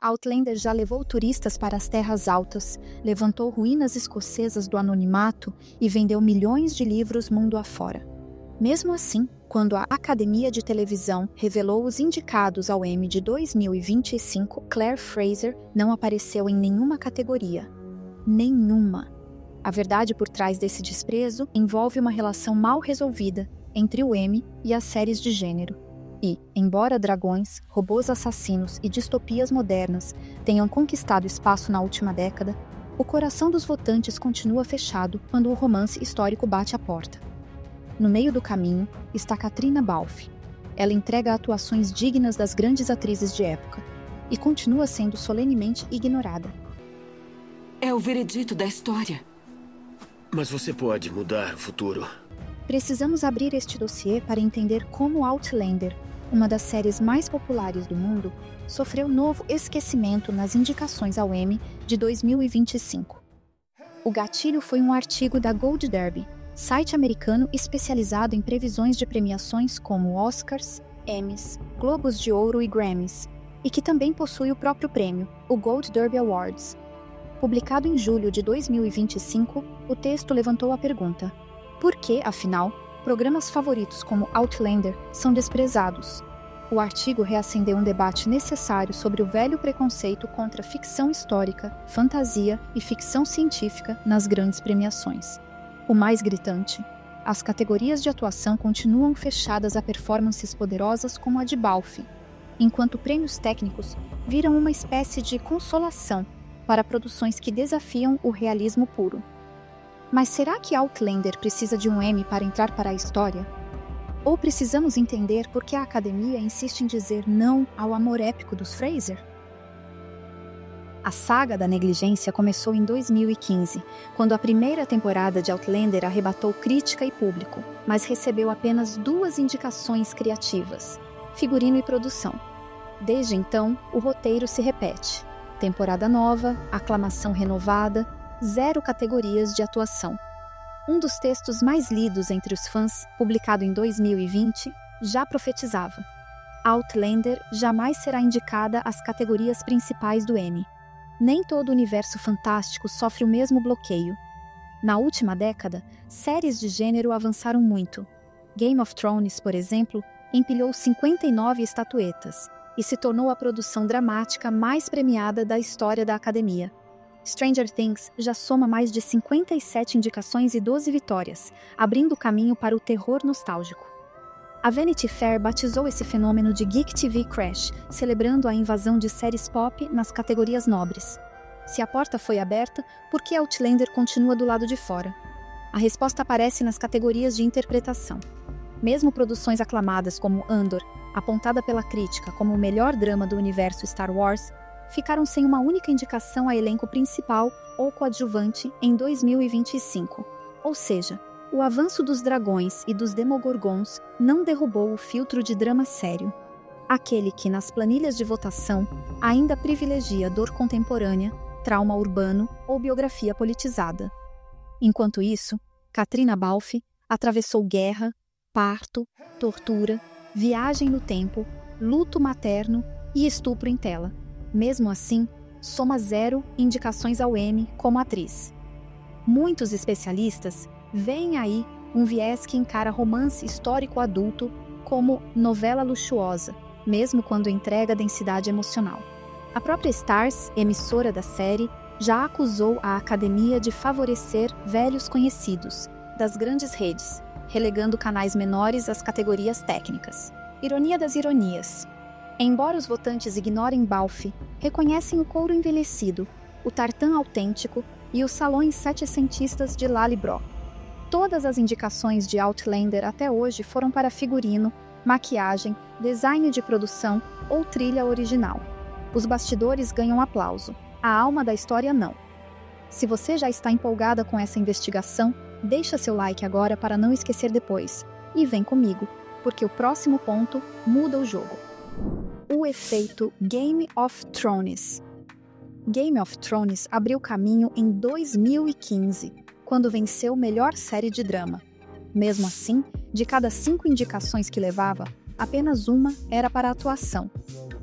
Outlander já levou turistas para as terras altas, levantou ruínas escocesas do anonimato e vendeu milhões de livros mundo afora. Mesmo assim, quando a Academia de Televisão revelou os indicados ao Emmy de 2025, Claire Fraser não apareceu em nenhuma categoria. Nenhuma. A verdade por trás desse desprezo envolve uma relação mal resolvida entre o Emmy e as séries de gênero. E, embora dragões, robôs assassinos e distopias modernas tenham conquistado espaço na última década, o coração dos votantes continua fechado quando o romance histórico bate à porta. No meio do caminho está Caitriona Balfe. Ela entrega atuações dignas das grandes atrizes de época e continua sendo solenemente ignorada. É o veredito da história. Mas você pode mudar o futuro. Precisamos abrir este dossiê para entender como Outlander, uma das séries mais populares do mundo, sofreu novo esquecimento nas indicações ao Emmy de 2025. O gatilho foi um artigo da Gold Derby, site americano especializado em previsões de premiações como Oscars, Emmys, Globos de Ouro e Grammys, e que também possui o próprio prêmio, o Gold Derby Awards. Publicado em julho de 2025, o texto levantou a pergunta: por que, afinal, programas favoritos como Outlander são desprezados? O artigo reacendeu um debate necessário sobre o velho preconceito contra ficção histórica, fantasia e ficção científica nas grandes premiações. O mais gritante: as categorias de atuação continuam fechadas a performances poderosas como a de Balfe, enquanto prêmios técnicos viram uma espécie de consolação para produções que desafiam o realismo puro. Mas será que Outlander precisa de um Emmy para entrar para a história? Ou precisamos entender por que a Academia insiste em dizer não ao amor épico dos Fraser? A saga da negligência começou em 2015, quando a primeira temporada de Outlander arrebatou crítica e público, mas recebeu apenas 2 indicações criativas: figurino e produção. Desde então, o roteiro se repete. Temporada nova, aclamação renovada, 0 categorias de atuação. Um dos textos mais lidos entre os fãs, publicado em 2020, já profetizava: Outlander jamais será indicada às categorias principais do Emmy. Nem todo o universo fantástico sofre o mesmo bloqueio. Na última década, séries de gênero avançaram muito. Game of Thrones, por exemplo, empilhou 59 estatuetas e se tornou a produção dramática mais premiada da história da Academia. Stranger Things já soma mais de 57 indicações e 12 vitórias, abrindo caminho para o terror nostálgico. A Vanity Fair batizou esse fenômeno de Geek TV Crash, celebrando a invasão de séries pop nas categorias nobres. Se a porta foi aberta, por que Outlander continua do lado de fora? A resposta aparece nas categorias de interpretação. Mesmo produções aclamadas como Andor, apontada pela crítica como o melhor drama do universo Star Wars, ficaram sem uma única indicação a elenco principal ou coadjuvante em 2025. Ou seja, o avanço dos dragões e dos demogorgons não derrubou o filtro de drama sério, aquele que, nas planilhas de votação, ainda privilegia dor contemporânea, trauma urbano ou biografia politizada. Enquanto isso, Caitriona Balfe atravessou guerra, parto, tortura, viagem no tempo, luto materno e estupro em tela. Mesmo assim, soma 0 indicações ao Emmy como atriz. Muitos especialistas veem aí um viés que encara romance histórico adulto como novela luxuosa, mesmo quando entrega densidade emocional. A própria Starz, emissora da série, já acusou a Academia de favorecer velhos conhecidos das grandes redes, relegando canais menores às categorias técnicas. Ironia das ironias. Embora os votantes ignorem Balfe, reconhecem o couro envelhecido, o tartan autêntico e os salões setecentistas de Lali Bró. Todas as indicações de Outlander até hoje foram para figurino, maquiagem, design de produção ou trilha original. Os bastidores ganham aplauso, a alma da história não. Se você já está empolgada com essa investigação, deixa seu like agora para não esquecer depois. E vem comigo, porque o próximo ponto muda o jogo. O efeito Game of Thrones. Game of Thrones abriu caminho em 2015, quando venceu melhor série de drama. Mesmo assim, de cada 5 indicações que levava, apenas uma era para atuação.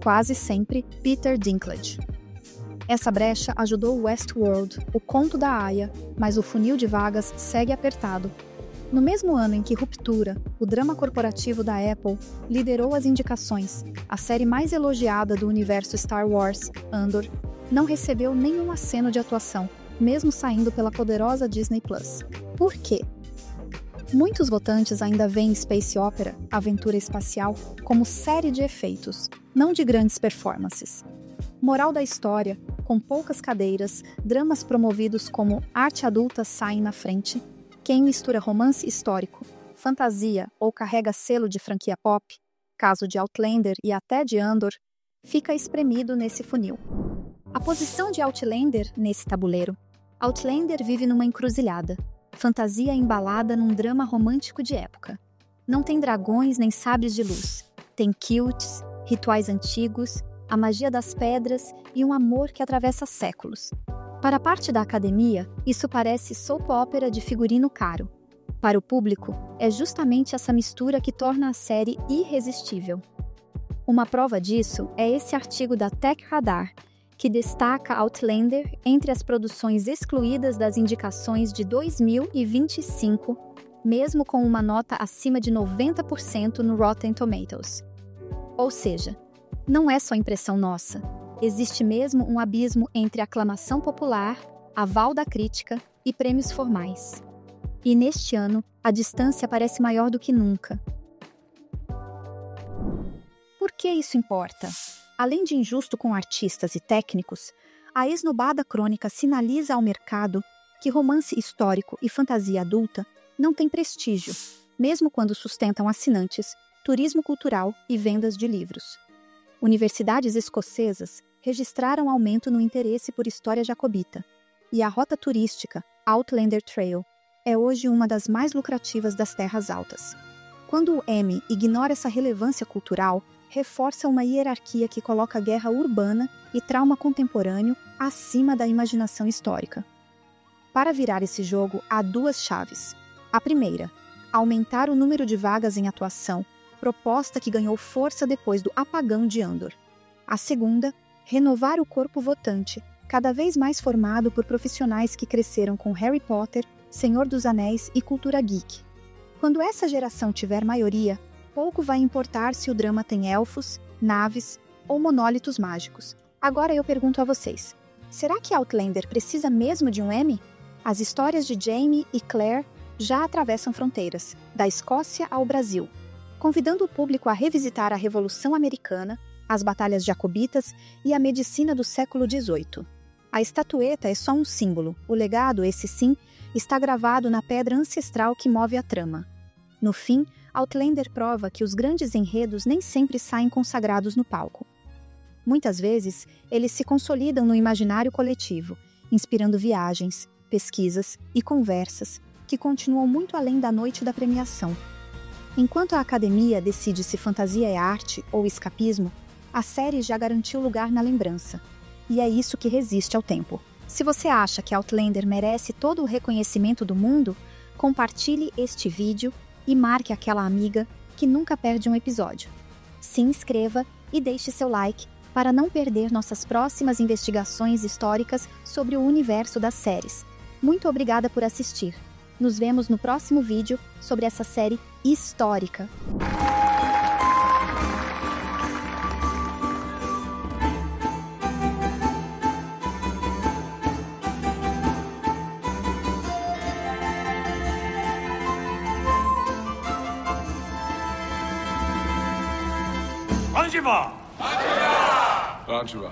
quase sempre Peter Dinklage. Essa brecha ajudou Westworld, O Conto da Aia, mas o funil de vagas segue apertado. No mesmo ano em que Ruptura, o drama corporativo da Apple, liderou as indicações, a série mais elogiada do universo Star Wars, Andor, não recebeu nenhum aceno de atuação, mesmo saindo pela poderosa Disney+. Por quê? Muitos votantes ainda veem space opera, aventura espacial, como série de efeitos, não de grandes performances. Moral da história, com poucas cadeiras, dramas promovidos como arte adulta saem na frente. Quem mistura romance histórico, fantasia ou carrega selo de franquia pop, caso de Outlander e até de Andor, fica espremido nesse funil. A posição de Outlander nesse tabuleiro. Outlander vive numa encruzilhada. Fantasia embalada num drama romântico de época. Não tem dragões nem sabres de luz. Tem kilts, rituais antigos, a magia das pedras e um amor que atravessa séculos. Para a parte da academia, isso parece soap opera de figurino caro. Para o público, é justamente essa mistura que torna a série irresistível. Uma prova disso é esse artigo da Tech Radar, que destaca Outlander entre as produções excluídas das indicações de 2025, mesmo com uma nota acima de 90% no Rotten Tomatoes. Ou seja, não é só impressão nossa. Existe mesmo um abismo entre aclamação popular, aval da crítica e prêmios formais. E neste ano, a distância parece maior do que nunca. Por que isso importa? Além de injusto com artistas e técnicos, a esnobada crônica sinaliza ao mercado que romance histórico e fantasia adulta não têm prestígio, mesmo quando sustentam assinantes, turismo cultural e vendas de livros. Universidades escocesas registraram aumento no interesse por história jacobita, e a rota turística Outlander Trail é hoje uma das mais lucrativas das Terras Altas. Quando o Emmy ignora essa relevância cultural, reforça uma hierarquia que coloca a guerra urbana e trauma contemporâneo acima da imaginação histórica. Para virar esse jogo, há duas chaves. A primeira, aumentar o número de vagas em atuação, proposta que ganhou força depois do apagão de Andor. A segunda, renovar o corpo votante, cada vez mais formado por profissionais que cresceram com Harry Potter, Senhor dos Anéis e cultura geek. Quando essa geração tiver maioria, pouco vai importar se o drama tem elfos, naves ou monólitos mágicos. Agora eu pergunto a vocês, será que Outlander precisa mesmo de um Emmy? As histórias de Jaime e Claire já atravessam fronteiras, da Escócia ao Brasil, convidando o público a revisitar a Revolução Americana, as batalhas jacobitas e a medicina do século XVIII. A estatueta é só um símbolo, o legado, esse sim, está gravado na pedra ancestral que move a trama. No fim, Outlander prova que os grandes enredos nem sempre saem consagrados no palco. Muitas vezes, eles se consolidam no imaginário coletivo, inspirando viagens, pesquisas e conversas que continuam muito além da noite da premiação. Enquanto a academia decide se fantasia é arte ou escapismo, a série já garantiu lugar na lembrança. E é isso que resiste ao tempo. Se você acha que Outlander merece todo o reconhecimento do mundo, compartilhe este vídeo e marque aquela amiga que nunca perde um episódio. Se inscreva e deixe seu like para não perder nossas próximas investigações históricas sobre o universo das séries. Muito obrigada por assistir. Nos vemos no próximo vídeo sobre essa série histórica. Anjiva! Anjiva!